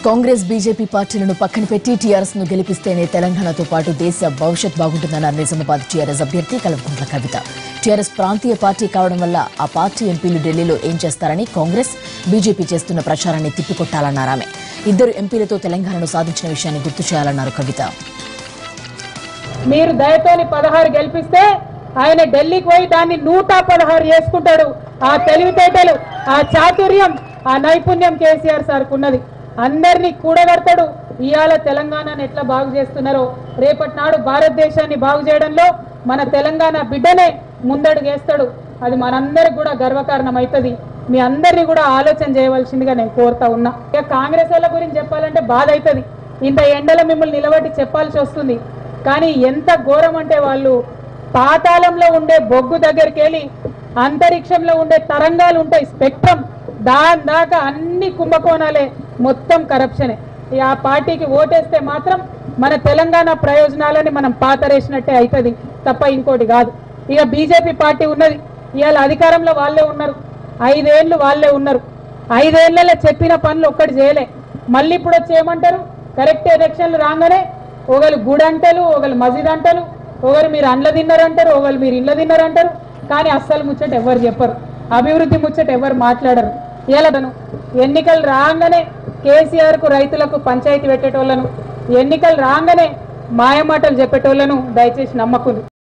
Congress BJP పార్టీలను పక్కన పెట్టి టీఆర్ఎస్ ను గెలిపిస్తేనే తెలంగాణతో పాటు దేశ భవిష్యత్ బాగుంటుందన్నారు నిజామాబాద్ టీఆర్ఎస్ అభ్యర్థి కల్వకుంట్ల కవిత. టీఆర్ఎస్ ప్రాంతీయ పార్టీ కావడం వల్ల ఆ పార్టీ ఎంపీలు ఢిల్లీలో ఏం చేస్తారని కాంగ్రెస్ బీజేపీ చేస్తున్న ప్రచారాన్ని తిప్పికొట్టాలన్నారు ఆమె. ఇద్దరు ఎంపీలతో తెలంగాణను సాధించిన విషయాన్ని గుర్తు చేయాలన్నారు కవిత. మీరు దయతోని 16 గెలిపిస్తే ఆయన ఢిల్లీకి పోయి దాన్ని 116 చేసుకుంటాడు. ఆ తెలివితేటలు, ఆ చాతుర్యం, ఆ నైపుణ్యం కేసీఆర్ సార్కు ఉన్నది. అందరినీ కూడగడతాడు. ఇవాళ తెలంగాణను ఎట్లా బాగు చేస్తున్నారో రేపటి నాడు భారతదేశాన్ని బాగు చేయడంలో మన తెలంగాణ బిడ్డనే ముందడుగేస్తాడు. అది మనందరికి కూడా గర్వకారణం అవుతుంది. మీ అందరినీ కూడా ఆలోచన చేయవలసిందిగా నేను కోరుతా ఉన్నా. ఇక కాంగ్రెస్ వాళ్ళ గురించి చెప్పాలంటే బాధ అవుతుంది. ఇంత ఎండలో మిమ్మల్ని నిలబడి చెప్పాల్సి వస్తుంది. కానీ ఎంత ఘోరం అంటే వాళ్ళు పాతాళంలో ఉండే బొగ్గు దగ్గరికి వెళ్ళి అంతరిక్షంలో ఉండే తరంగాలు ఉంటాయి, స్పెక్ట్రమ్, దాని దాకా అన్ని కుంభకోణాలే, మొత్తం కరప్షనే. ఆ పార్టీకి ఓటేస్తే మాత్రం మన తెలంగాణ ప్రయోజనాలని మనం పాతరేసినట్టే అవుతుంది తప్ప ఇంకోటి కాదు. ఇక బీజేపీ పార్టీ ఉన్నది, ఇవాళ అధికారంలో వాళ్ళే ఉన్నారు, 5 ఏళ్ళు వాళ్ళే ఉన్నారు. 5 ఏళ్లలో చెప్పిన పనులు ఒక్కటి చేయలే. మళ్ళీ ఇప్పుడు వచ్చి ఏమంటారు, కరెక్ట్ ఎలక్షన్లు రాగానే ఒకళ్ళు గుడి అంటారు, ఒకళ్ళు మసీద్ అంటారు, ఒకరు మీరు అండ్ల తిన్నారంటారు, ఒకళ్ళు మీరు ఇండ్ల తిన్నారంటారు. కానీ అస్సలు ముచ్చట ఎవరు చెప్పరు, అభివృద్ధి ముచ్చట ఎవరు మాట్లాడరు. ఇలాను ఎన్నికలు రాగానే కేసీఆర్కు రైతులకు పంచాయతీ పెట్టేటోళ్లను, ఎన్నికలు రాగానే మాయమాటలు చెప్పేటోళ్లను దయచేసి నమ్మకూడదు.